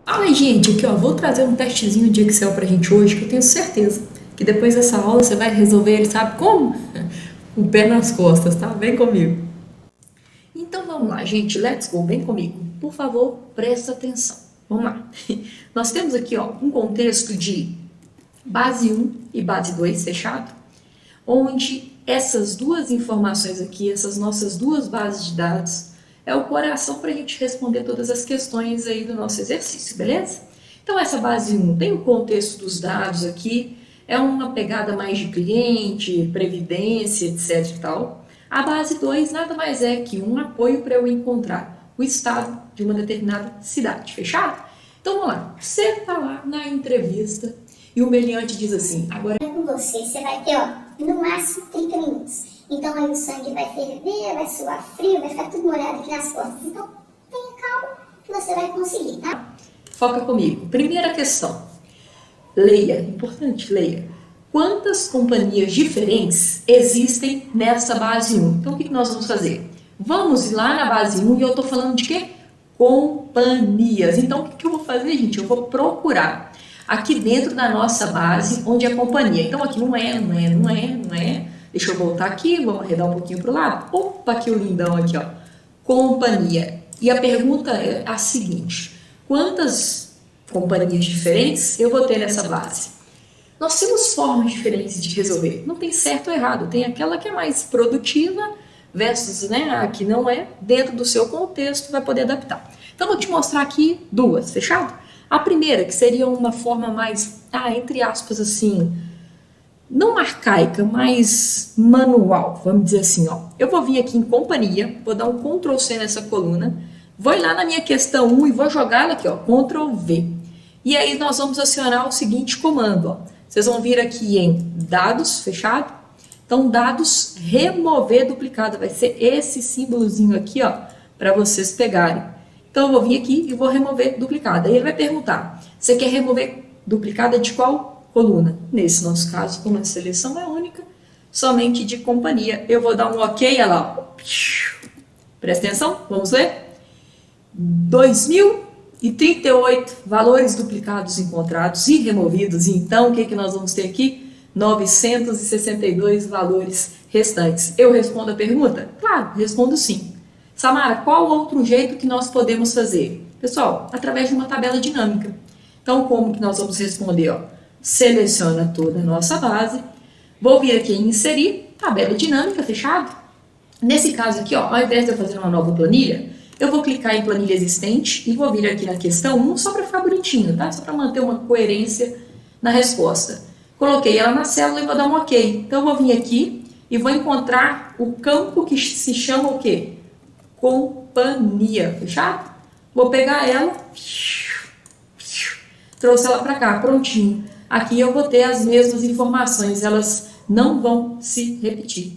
Fala, gente, aqui ó, vou trazer um testezinho de Excel pra gente hoje, que eu tenho certeza que depois dessa aula você vai resolver ele, sabe como? O pé nas costas, tá? Vem comigo. Então vamos lá, gente, let's go, vem comigo. Por favor, presta atenção. Vamos lá. Nós temos aqui ó, um contexto de base 1 e base 2 fechado, onde essas duas informações aqui, essas nossas duas bases de dados, é o coração para a gente responder todas as questões aí do nosso exercício, beleza? Então essa base 1 tem o contexto dos dados aqui, é uma pegada mais de cliente, previdência, etc e tal. A base 2 nada mais é que um apoio para eu encontrar o estado de uma determinada cidade, fechado? Então vamos lá, você está lá na entrevista e o meliante diz assim, agora com você vai ter, ó, no máximo 30 minutos. Então aí o sangue vai ferver, vai suar frio, vai ficar tudo molhado aqui nas costas. Então tenha calma que você vai conseguir, tá? Foca comigo. Primeira questão. Leia, importante, leia. Quantas companhias diferentes existem nessa base 1? Então o que nós vamos fazer? Vamos lá na base 1 e eu estou falando de quê? Companhias. Então o que eu vou fazer, gente? Eu vou procurar aqui dentro da nossa base onde é companhia. Então aqui não é. Deixa eu voltar aqui, vamos arredar um pouquinho para o lado. Opa, que lindão aqui, ó. Companhia. E a pergunta é a seguinte: quantas companhias diferentes eu vou ter nessa base? Nós temos formas diferentes de resolver. Não tem certo ou errado. Tem aquela que é mais produtiva versus a que não é. Dentro do seu contexto, vai poder adaptar. Então, vou te mostrar aqui duas, fechado? A primeira, que seria uma forma mais, entre aspas, assim, não arcaica, mas manual, vamos dizer assim, ó. Eu vou vir aqui em companhia, vou dar um Ctrl C nessa coluna, vou ir lá na minha questão 1 e vou jogar ela aqui, ó, Ctrl V. E aí nós vamos acionar o seguinte comando, ó. Vocês vão vir aqui em dados, fechado? Então, dados, remover duplicado, vai ser esse símbolozinho aqui, ó, para vocês pegarem. Então, eu vou vir aqui e vou remover duplicada. Aí ele vai perguntar, você quer remover duplicada de qual coluna? Nesse nosso caso, como a seleção é única, somente de companhia. Eu vou dar um OK, olha lá. Presta atenção, vamos ler? 2038 valores duplicados encontrados e removidos. Então, o que nós vamos ter aqui? 962 valores restantes. Eu respondo a pergunta? Claro, respondo sim. Samara, qual outro jeito que nós podemos fazer? Pessoal, através de uma tabela dinâmica. Então, como que nós vamos responder? Ó? Seleciona toda a nossa base. Vou vir aqui em inserir, tabela dinâmica, fechado? Nesse caso aqui, ó, ao invés de eu fazer uma nova planilha, eu vou clicar em planilha existente e vou vir aqui na questão 1 só para ficar bonitinho, tá? Só para manter uma coerência na resposta. Coloquei ela na célula e vou dar um OK. Então, eu vou vir aqui e vou encontrar o campo que se chama o quê? Companhia, fechado? Vou pegar ela, trouxe ela para cá, prontinho. Aqui eu vou ter as mesmas informações, elas não vão se repetir.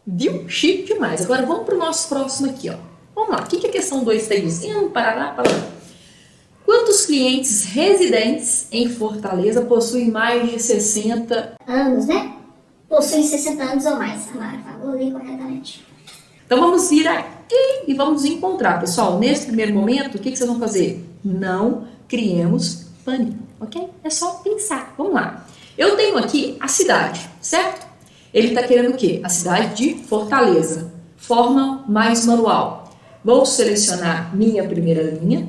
Viu? Chique demais. Agora vamos para o nosso próximo aqui, ó. Vamos lá, o que a questão 2 está dizendo? Parará. Quantos clientes residentes em Fortaleza possuem mais de 60 anos, né? Possuem 60 anos ou mais. Samara, vou ler corretamente. Então vamos vir aqui e vamos encontrar, pessoal. Nesse primeiro momento, o que vocês vão fazer? Não criemos pânico, ok? É só pensar. Vamos lá. Eu tenho aqui a cidade, certo? Ele está querendo o quê? A cidade de Fortaleza. Forma mais manual. Vou selecionar minha primeira linha.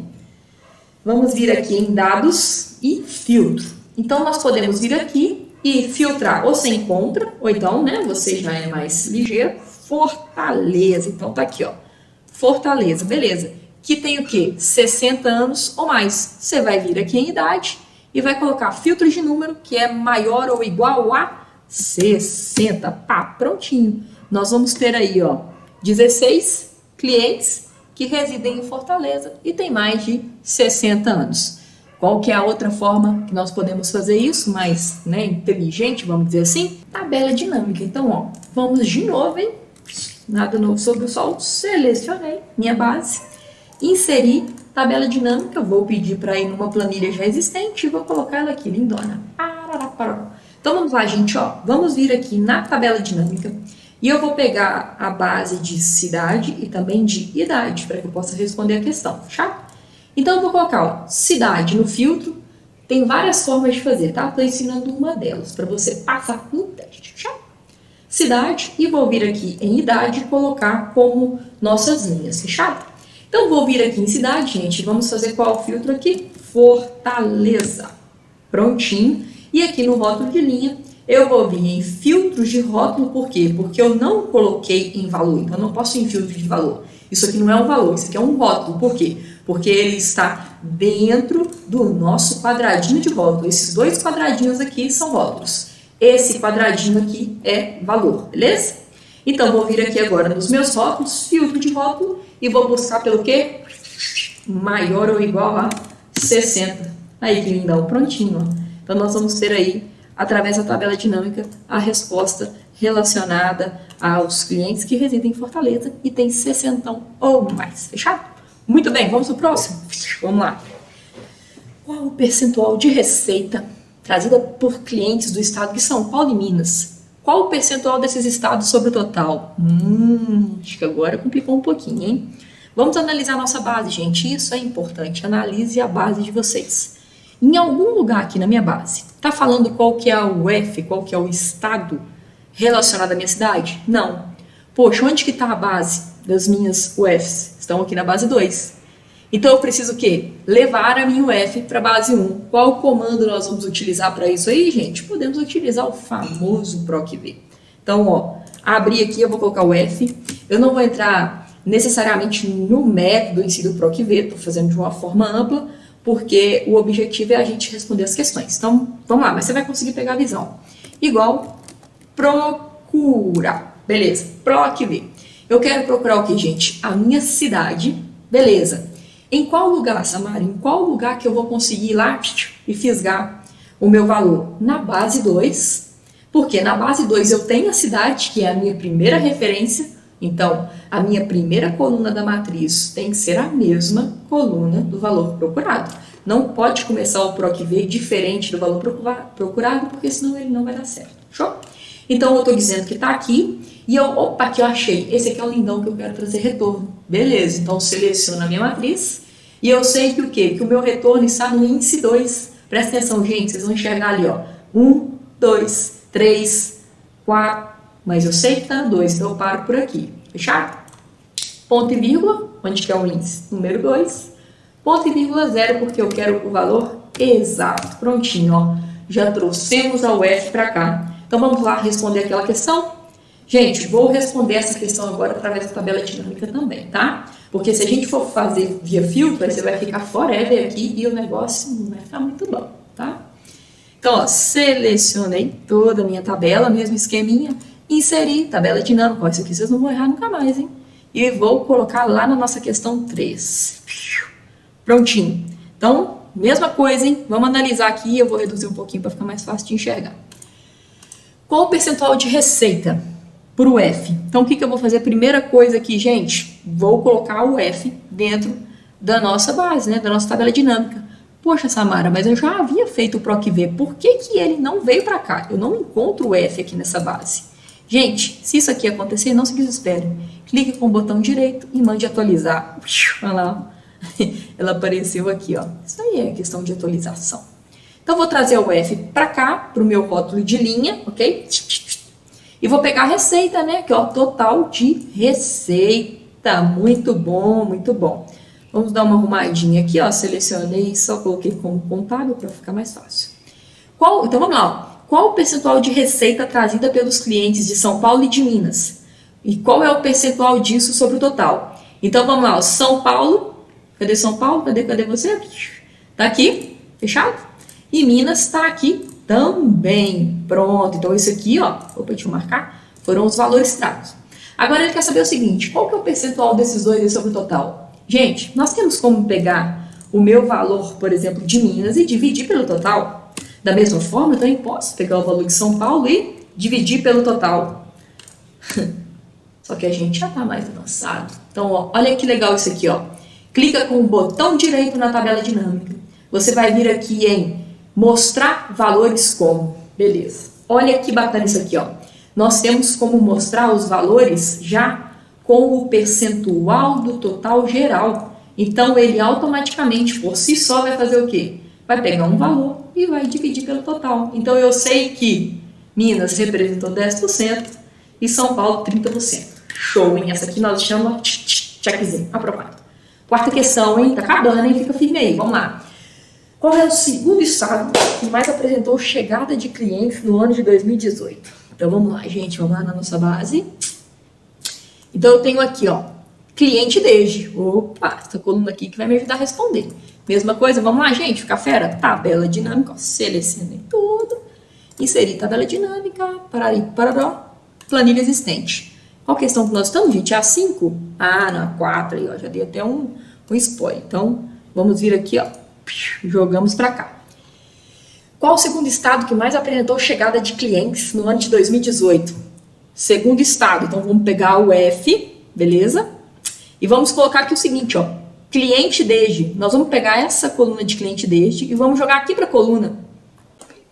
Vamos vir aqui em dados e filtro. Então nós podemos vir aqui e filtrar. Ou você encontra, ou então, você já é mais ligeiro. Fortaleza. Então tá aqui, ó. Fortaleza, beleza. Que tem o quê? 60 anos ou mais. Você vai vir aqui em idade e vai colocar filtro de número, que é maior ou igual a 60. Pá, prontinho. Nós vamos ter aí, ó, 16 clientes que residem em Fortaleza e tem mais de 60 anos. Qual que é a outra forma que nós podemos fazer isso, mais inteligente, vamos dizer assim? Tabela dinâmica. Então, ó, vamos de novo, hein? Nada novo sobre o sol. Selecionei minha base, inseri tabela dinâmica. Vou pedir para ir numa planilha já existente e vou colocar ela aqui, lindona. Então, vamos lá, gente, ó. Vamos vir aqui na tabela dinâmica. E eu vou pegar a base de cidade e também de idade, para que eu possa responder a questão, fechado? Então eu vou colocar, ó, cidade no filtro. Tem várias formas de fazer, tá? Estou ensinando uma delas para você passar no teste. Cidade, e vou vir aqui em idade e colocar como nossas linhas, fechado? Então vou vir aqui em cidade, gente, vamos fazer qual filtro aqui? Fortaleza. Prontinho. E aqui no rótulo de linha, eu vou vir em filtros de rótulo, por quê? Porque eu não coloquei em valor, então eu não posso ir em filtro de valor. Isso aqui não é um valor, isso aqui é um rótulo, por quê? Porque ele está dentro do nosso quadradinho de rótulo. Esses dois quadradinhos aqui são rótulos. Esse quadradinho aqui é valor, beleza? Então, vou vir aqui agora nos meus rótulos, filtro de rótulo, e vou buscar pelo quê? Maior ou igual a 60. Aí, que lindão, prontinho. Ó. Então, nós vamos ter aí, através da tabela dinâmica, a resposta relacionada aos clientes que residem em Fortaleza e tem 60 ou mais. Fechado? Muito bem, vamos pro próximo? Vamos lá. Qual o percentual de receita trazida por clientes do estado de São Paulo e Minas? Qual o percentual desses estados sobre o total? Acho que agora complicou um pouquinho, hein? Vamos analisar a nossa base, gente. Isso é importante. Analise a base de vocês. Em algum lugar aqui na minha base, tá falando qual que é o F, qual que é o estado relacionado à minha cidade? Não. Poxa, onde que está a base das minhas UFs? Estão aqui na base 2. Então, eu preciso o quê? Levar a minha UF para a base 1. Qual comando nós vamos utilizar para isso aí, gente? Podemos utilizar o famoso PROC-V. Então, ó, abri aqui, eu vou colocar o F. Eu não vou entrar necessariamente no método em si do PROC-V, estou fazendo de uma forma ampla, porque o objetivo é a gente responder as questões. Então, vamos lá, mas você vai conseguir pegar a visão. Igual, procura. Beleza, PROC-V. Eu quero procurar o que, gente? A minha cidade. Beleza. Em qual lugar, Samara? Em qual lugar que eu vou conseguir ir lá e fisgar o meu valor? Na base 2. Porque na base 2 eu tenho a cidade, que é a minha primeira referência. Então, a minha primeira coluna da matriz tem que ser a mesma coluna do valor procurado. Não pode começar o PROC-V diferente do valor procurado, porque senão ele não vai dar certo. Show? Então, eu estou dizendo que está aqui. E eu, opa, aqui eu achei. Esse aqui é o lindão que eu quero trazer retorno. Beleza, então seleciono a minha matriz. E eu sei que o quê? Que o meu retorno está no índice 2. Presta atenção, gente, vocês vão enxergar ali, ó. 1, 2, 3, 4. Mas eu sei que está no 2, então eu paro por aqui. Fechado? Ponto e vírgula, onde que é o índice? Número 2. Ponto e vírgula 0, porque eu quero o valor exato. Prontinho, ó. Já trouxemos a UF para cá. Então vamos lá responder aquela questão? Gente, vou responder essa questão agora através da tabela dinâmica também, tá? Porque se a gente for fazer via filtro, aí você vai ficar forever aqui e o negócio não vai ficar muito bom, tá? Então, ó, selecionei toda a minha tabela, mesmo esqueminha, inseri tabela dinâmica. Ó, isso aqui vocês não vão errar nunca mais, hein? E vou colocar lá na nossa questão 3. Prontinho. Então, mesma coisa, hein? Vamos analisar aqui, eu vou reduzir um pouquinho para ficar mais fácil de enxergar. Qual o percentual de receita por UF? Então, o que eu vou fazer? Primeira coisa aqui, gente, vou colocar o F dentro da nossa base, né? Da nossa tabela dinâmica. Poxa, Samara, mas eu já havia feito o PROC-V. Por que ele não veio para cá? Eu não encontro o F aqui nessa base. Gente, se isso aqui acontecer, não se desespere. Clique com o botão direito e mande atualizar. Olha lá, ela apareceu aqui, ó. Isso aí é questão de atualização. Então, vou trazer o F para cá, para o meu rótulo de linha, ok? E vou pegar a receita, né? Que é o total de receita. Muito bom, muito bom. Vamos dar uma arrumadinha aqui, ó. Selecionei, só coloquei como contábil para ficar mais fácil. Então, vamos lá. Ó. Qual o percentual de receita trazida pelos clientes de São Paulo e de Minas? E qual é o percentual disso sobre o total? Então, vamos lá. Ó. São Paulo. Cadê São Paulo? Cadê você? Tá aqui. Fechado? E Minas está aqui também. Pronto. Então, isso aqui, ó. Opa, deixa eu marcar. Foram os valores tragos. Agora, ele quer saber o seguinte. Qual que é o percentual desses dois sobre o total? Gente, nós temos como pegar o meu valor, por exemplo, de Minas e dividir pelo total. Da mesma forma, eu também posso pegar o valor de São Paulo e dividir pelo total. Só que a gente já está mais avançado. Então, ó, olha que legal isso aqui, ó. Clica com o botão direito na tabela dinâmica. Você vai vir aqui em mostrar valores como. Beleza. Olha que bacana isso aqui, ó. Nós temos como mostrar os valores já com o percentual do total geral. Então, ele automaticamente, por si só, vai fazer o quê? Vai pegar um valor e vai dividir pelo total. Então, eu sei que Minas representou 10% e São Paulo 30%. Show, hein? Essa aqui nós chamamos checkzinho, aprovado. Quarta questão, hein? Tá acabando, hein? Fica firme aí, vamos lá. Qual é o segundo estado que mais apresentou chegada de clientes no ano de 2018? Então, vamos lá, gente. Vamos lá na nossa base. Então, eu tenho aqui, ó, cliente desde. Opa, essa coluna aqui que vai me ajudar a responder. Mesma coisa, vamos lá, gente, fica fera. Tabela dinâmica, ó, selecionei tudo. Inserir tabela dinâmica, parari, pararó, planilha existente. Qual questão que nós estamos, gente? É a 5? Ah, não, a 4 aí, ó, já dei até um spoiler. Então, vamos vir aqui, ó, jogamos para cá. Qual o segundo estado que mais apresentou chegada de clientes no ano de 2018? Segundo estado, então vamos pegar o F, beleza? E vamos colocar aqui o seguinte, ó, cliente desde. Nós vamos pegar essa coluna de cliente desde e vamos jogar aqui para a coluna.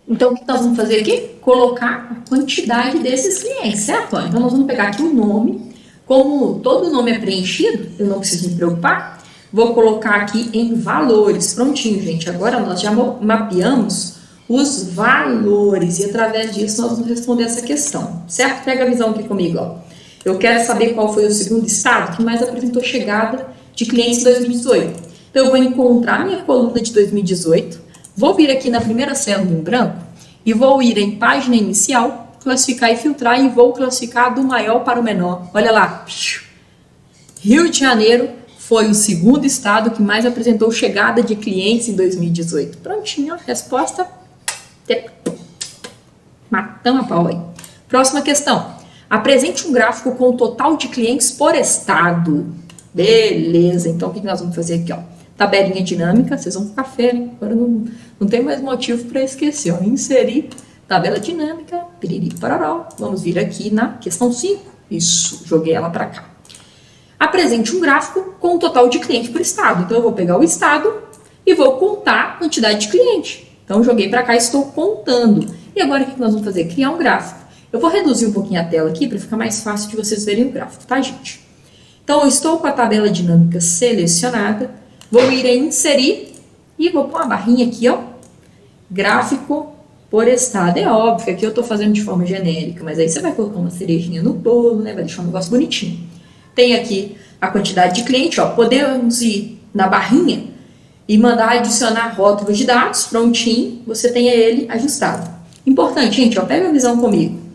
Então, o que nós vamos fazer aqui? Colocar a quantidade desses clientes, certo? Então, nós vamos pegar aqui o nome. Como todo nome é preenchido, eu não preciso me preocupar. Vou colocar aqui em valores. Prontinho, gente. Agora, nós já mapeamos os valores. E, através disso, nós vamos responder essa questão. Certo? Pega a visão aqui comigo, ó. Eu quero saber qual foi o segundo estado que mais apresentou chegada de clientes em 2018. Então, eu vou encontrar minha coluna de 2018. Vou vir aqui na primeira célula em branco e vou ir em página inicial, classificar e filtrar e vou classificar do maior para o menor. Olha lá. Rio de Janeiro foi o segundo estado que mais apresentou chegada de clientes em 2018. Prontinho, resposta. Matamos a pau aí. Próxima questão. Apresente um gráfico com o total de clientes por estado. Beleza, então o que nós vamos fazer aqui, ó? Tabelinha dinâmica, vocês vão ficar fera, agora não tem mais motivo para esquecer, ó. Inserir tabela dinâmica, piriri pararó. Vamos vir aqui na questão 5. Isso, joguei ela para cá. Apresente um gráfico com o total de cliente por estado. Então, eu vou pegar o estado e vou contar a quantidade de cliente. Então, joguei para cá e estou contando. E agora, o que nós vamos fazer? Criar um gráfico. Eu vou reduzir um pouquinho a tela aqui para ficar mais fácil de vocês verem o gráfico, tá, gente? Então, eu estou com a tabela dinâmica selecionada. Vou ir em inserir e vou pôr uma barrinha aqui, ó. Gráfico por estado. É óbvio que aqui eu estou fazendo de forma genérica, mas aí você vai colocar uma cerejinha no bolo, né? Vai deixar um negócio bonitinho. Tem aqui a quantidade de cliente, ó. Podemos ir na barrinha e mandar adicionar rótulos de dados, prontinho. Você tem ele ajustado. Importante, gente, ó. Pega a visão comigo.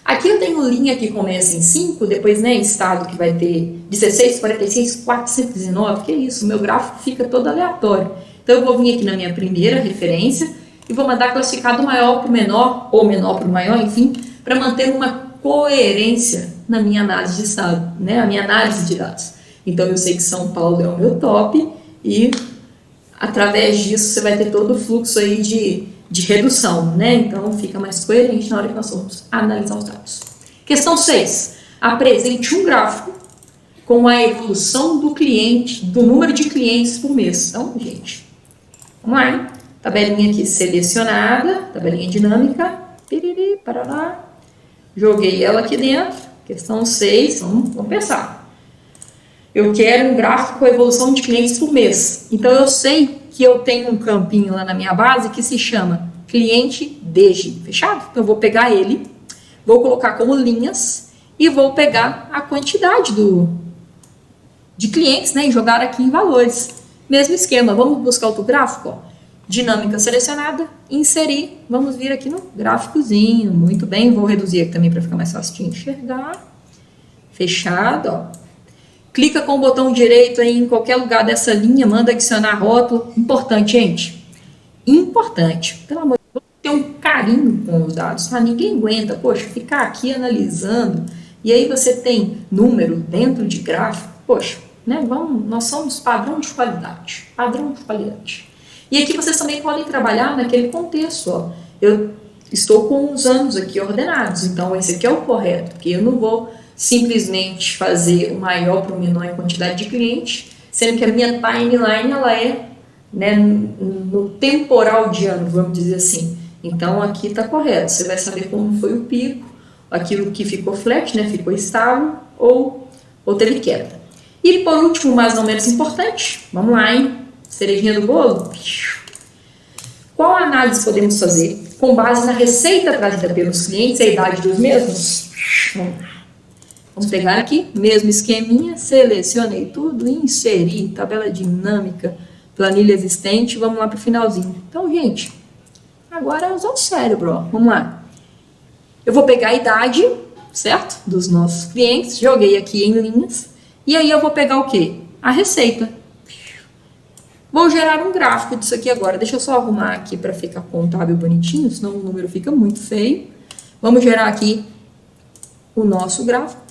Aqui eu tenho linha que começa em 5, depois, né, estado que vai ter 16, 46, 419, que é isso, o meu gráfico fica todo aleatório. Então, eu vou vir aqui na minha primeira referência e vou mandar classificar do maior para o menor, ou menor para o maior, enfim, para manter uma coerência na minha análise de estado, né, a minha análise de dados. Então, eu sei que São Paulo é o meu top e, através disso, você vai ter todo o fluxo aí de redução, né? Então, fica mais coerente na hora que nós vamos analisar os dados. Questão 6. Apresente um gráfico com a evolução do cliente, do número de clientes por mês. Então, gente, vamos lá, hein? Tabelinha aqui selecionada, tabelinha dinâmica, piriri, parará. Joguei ela aqui dentro. Questão 6, vamos pensar. Eu quero um gráfico com a evolução de clientes por mês. Então, eu sei que eu tenho um campinho lá na minha base que se chama cliente desde, fechado? Então, eu vou pegar ele, vou colocar como linhas e vou pegar a quantidade de clientes, né, e jogar aqui em valores. Mesmo esquema, vamos buscar outro gráfico, ó. Dinâmica selecionada, inserir, vamos vir aqui no gráficozinho, muito bem, vou reduzir aqui também para ficar mais fácil de enxergar. Fechado, ó. Clica com o botão direito aí em qualquer lugar dessa linha, manda adicionar rótulo. Importante, gente. Importante. Pelo amor de Deus, ter um carinho com os dados, tá? Ninguém aguenta, poxa, ficar aqui analisando e aí você tem número dentro de gráfico, poxa, né? Nós somos padrão de qualidade. Padrão de qualidade. E aqui vocês também podem trabalhar naquele contexto, ó. Eu estou com os anos aqui ordenados, então esse aqui é o correto, porque eu não vou simplesmente fazer o maior para o menor em quantidade de cliente, sendo que a minha timeline ela é, né, no temporal de ano, vamos dizer assim. Então aqui está correto, você vai saber como foi o pico, aquilo que ficou flat, né, ficou estável ou teve queda. E por último, mas não menos importante, vamos lá, hein? Cerejinha do bolo. Qual análise podemos fazer com base na receita trazida pelos clientes e a idade dos mesmos? Vamos pegar aqui, mesmo esqueminha, selecionei tudo, inseri, tabela dinâmica, planilha existente, vamos lá para o finalzinho. Então, gente, agora é usar o cérebro, ó. Vamos lá. Eu vou pegar a idade, certo? Dos nossos clientes, joguei aqui em linhas, e aí eu vou pegar o quê? A receita. Vou gerar um gráfico disso aqui agora. Deixa eu só arrumar aqui para ficar contábil bonitinho, senão o número fica muito feio. Vamos gerar aqui o nosso gráfico.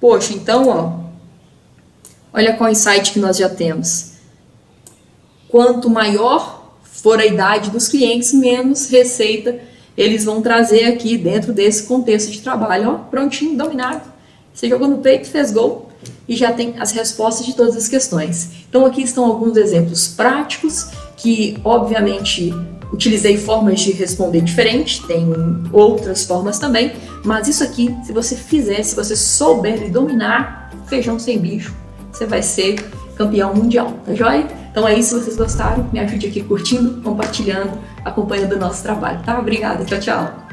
Poxa, então, ó, olha qual insight que nós já temos. Quanto maior for a idade dos clientes, menos receita eles vão trazer aqui dentro desse contexto de trabalho. Ó, prontinho, dominado. Você jogou no peito, fez gol e já tem as respostas de todas as questões. Então aqui estão alguns exemplos práticos que, obviamente, utilizei formas de responder diferentes, tem outras formas também, mas isso aqui, se você fizer, se você souber e dominar, feijão sem bicho, você vai ser campeão mundial, tá joia? Então é isso, se vocês gostaram, me ajude aqui curtindo, compartilhando, acompanhando o nosso trabalho, tá? Obrigada, tchau, tchau!